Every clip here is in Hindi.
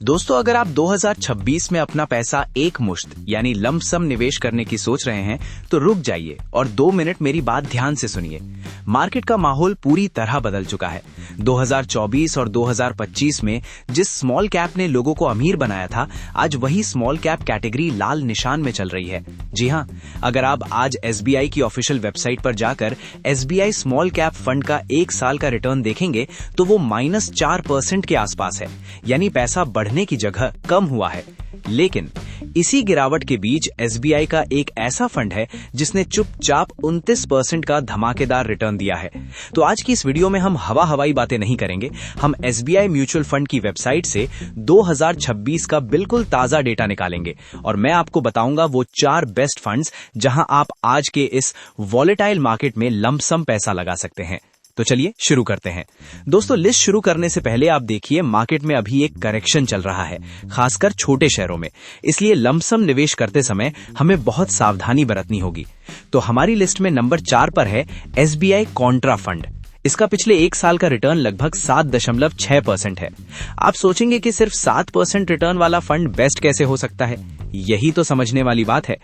दोस्तों, अगर आप 2026 में अपना पैसा एक मुश्त यानी लंप सम निवेश करने की सोच रहे हैं तो रुक जाइए और 2 मिनट मेरी बात ध्यान से सुनिए। मार्केट का माहौल पूरी तरह बदल चुका है। 2024 और 2025 में जिस स्मॉल कैप ने लोगों को अमीर बनाया था, आज वही स्मॉल कैप कैटेगरी लाल निशान में चल रही है। जी हाँ, अगर आप आज SBI की ऑफिशियल वेबसाइट पर जाकर SBI स्मॉल कैप फंड का 1 साल का रिटर्न देखेंगे तो वो -4% के आसपास है, यानी पैसा बढ़ने की जगह कम हुआ है। लेकिन इसी गिरावट के बीच SBI का एक ऐसा फंड है जिसने चुपचाप 29% का धमाकेदार रिटर्न दिया है। तो आज की इस वीडियो में हम हवाई बातें नहीं करेंगे। हम SBI म्यूचुअल फंड की वेबसाइट से 2026 का बिल्कुल ताजा डेटा निकालेंगे और मैं आपको बताऊंगा वो 4 बेस्ट फंड्स जहां आप आज के इस वॉलेटाइल मार्केट में लंप सम पैसा लगा सकते हैं। तो चलिए शुरू करते हैं। दोस्तों, लिस्ट शुरू करने से पहले आप देखिए, मार्केट में अभी एक करेक्शन चल रहा है, खासकर छोटे शहरों में। इसलिए लंप सम निवेश करते समय हमें बहुत सावधानी बरतनी होगी। तो हमारी लिस्ट में नंबर 4 पर है SBI कॉन्ट्रा फंड। इसका पिछले 1 साल का रिटर्न लगभग 7.6% है। आप सोचेंगे कि सिर्फ 7% रिटर्न वाला फंड बेस्ट कैसे हो सकता है? यही तो समझने वाली बात है।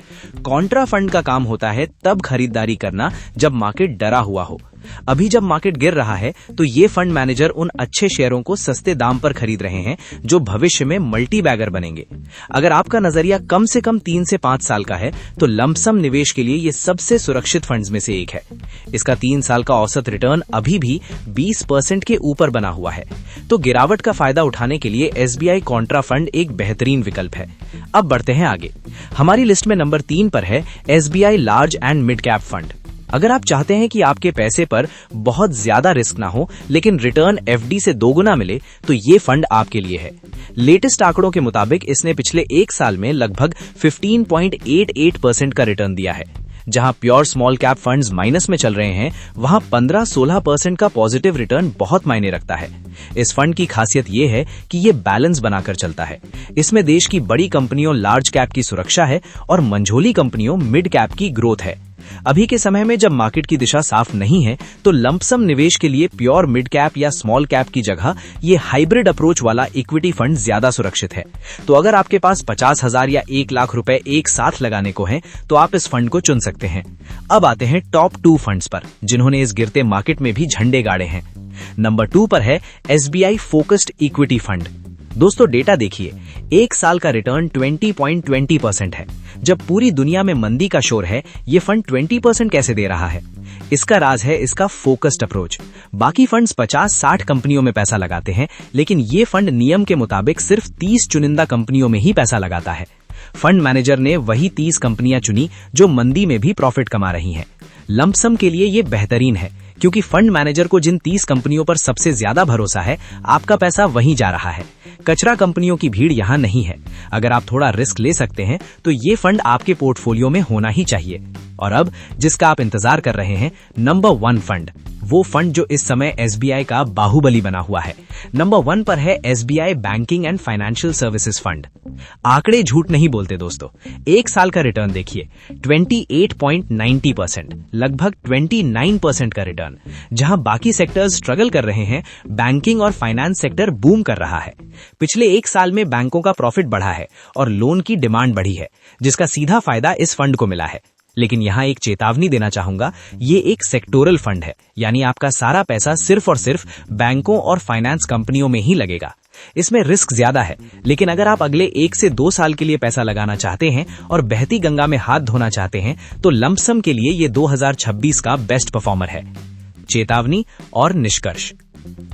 कॉन्ट्रा फंड का काम होता है तब खरीदारी करना जब मार्केट डरा हुआ हो। अभी जब मार्केट गिर रहा है तो ये फंड मैनेजर उन अच्छे शेयरों को सस्ते दाम पर खरीद रहे हैं जो भविष्य में मल्टी बैगर बनेंगे। अगर आपका नजरिया कम से कम 3 से 5 साल का है तो लंप सम निवेश के लिए ये सबसे सुरक्षित फंड्स में से एक है। इसका 3 साल का औसत रिटर्न अभी भी 20% के ऊपर बना हुआ है। तो गिरावट का फायदा उठाने के लिए SBI कॉन्ट्रा फंड एक बेहतरीन विकल्प है। अब बढ़ते हैं आगे। हमारी लिस्ट में नंबर 3 पर है SBI large and mid cap fund. अगर आप चाहते हैं कि आपके पैसे पर बहुत ज्यादा रिस्क ना हो लेकिन रिटर्न FD से 2 गुना मिले तो ये फंड आपके लिए है। लेटेस्ट आंकड़ों के मुताबिक इसने पिछले 1 साल में लगभग 15.88% का रिटर्न दिया है। जहां pure small cap funds minus में चल रहे हैं, वहां 15-16% का पॉजिटिव रिटर्न बहुत मायने रखता है। इस फंड की खासियत ये है कि ये बैलेंस बनाकर चलता है। इसमें देश की बड़ी कंपनियों लार्ज कैप की सुरक्षा है और मंझोली कंपनियों मिड कैप की ग्रोथ है। अभी के समय में जब मार्केट की दिशा साफ नहीं है तो लंप सम निवेश के लिए प्योर मिड कैप या स्मॉल कैप की जगह ये हाइब्रिड अप्रोच वाला इक्विटी फंड ज्यादा सुरक्षित है। तो अगर आपके पास 50,000 या 1 लाख रुपए एक साथ लगाने को हैं तो आप इस फंड को चुन सकते हैं। अब आते हैं टॉप 2 फंड्स पर जिन्होंने इस गिरते मार्केट में भी झंडे गाड़े हैं। नंबर 2 पर है SBI फोकस्ड इक्विटी फंड। दोस्तों, डेटा देखिए, 1 साल का रिटर्न 20.20% है। जब पूरी दुनिया में मंदी का शोर है, ये फंड 20% कैसे दे रहा है? इसका राज है इसका फोकस्ड अप्रोच। बाकी फंड्स 50-60 कंपनियों में पैसा लगाते हैं, लेकिन ये फंड नियम के मुताबिक सिर्फ 30 चुनिंदा कंपनियों में ही पैसा लगाता है। फंड मैनेजर ने वही 30 कंपनियां चुनी जो मंदी में भी प्रॉफिट कमा रही हैं। लंप सम के लिए ये बेहतरीन है क्योंकि फंड मैनेजर को जिन 30 कंपनियों पर सबसे ज्यादा भरोसा है, आपका पैसा वहीं जा रहा है। कचरा कंपनियों की भीड़ यहाँ नहीं है। अगर आप थोड़ा रिस्क ले सकते हैं तो ये फंड आपके पोर्टफोलियो में होना ही चाहिए। और अब जिसका आप इंतजार कर रहे हैं, नंबर 1 फंड, वो फंड जो इस समय SBI का बाहुबली बना हुआ है। नंबर 1 पर है SBI banking and financial services fund. आंकड़े झूठ नहीं बोलते दोस्तों। 1 साल का रिटर्न देखिए, 28.90%, लगभग 29% का रिटर्न। जहां बाकी सेक्टर्स स्ट्रगल कर रहे हैं, बैंकिंग और फाइनेंस सेक्टर बूम कर रहा है। पिछले 1 साल में बैंकों का प्रॉफिट बढ़ा है और लोन की डिमांड बढ़ी है, जिसका सीधा फायदा इस फंड को मिला है। लेकिन यहाँ एक चेतावनी देना चाहूंगा, ये एक सेक्टोरल फंड है, यानी आपका सारा पैसा सिर्फ और सिर्फ बैंकों और फाइनेंस कंपनियों में ही लगेगा। इसमें रिस्क ज्यादा है, लेकिन अगर आप अगले 1 से 2 साल के लिए पैसा लगाना चाहते हैं और बहती गंगा में हाथ धोना चाहते हैं तो लंप सम के लिए ये 2026 का बेस्ट परफॉर्मर है। चेतावनी और निष्कर्ष।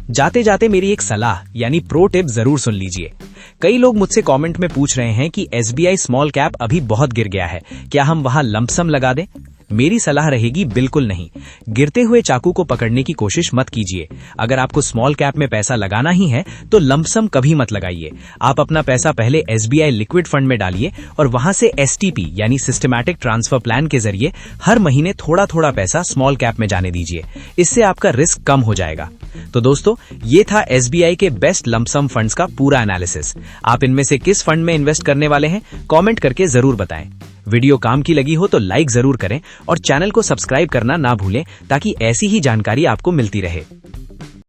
जाते जाते मेरी एक सलाह यानी प्रो टिप जरूर सुन लीजिए। कई लोग मुझसे कमेंट में पूछ रहे हैं कि SBI स्मॉल कैप अभी बहुत गिर गया है, क्या हम वहां लंप सम लगा दें? मेरी सलाह रहेगी बिल्कुल नहीं। गिरते हुए चाकू को पकड़ने की कोशिश मत कीजिए। अगर आपको स्मॉल कैप में पैसा लगाना ही है तो लंप सम कभी मत लगाइए। आप अपना पैसा पहले SBI लिक्विड फंड में डालिए और वहां से STP यानी सिस्टमैटिक ट्रांसफर प्लान के जरिए हर महीने थोड़ा थोड़ा पैसा स्मॉल कैप में जाने दीजिए। इससे आपका रिस्क कम हो जाएगा। तो दोस्तों, ये था SBI के बेस्ट लंप सम फंड्स का पूरा एनालिसिस। आप इनमें से किस फंड में इन्वेस्ट करने वाले हैं, कमेंट करके जरूर बताएं। वीडियो काम की लगी हो तो लाइक जरूर करें और चैनल को सब्सक्राइब करना ना भूलें ताकि ऐसी ही जानकारी आपको मिलती रहे।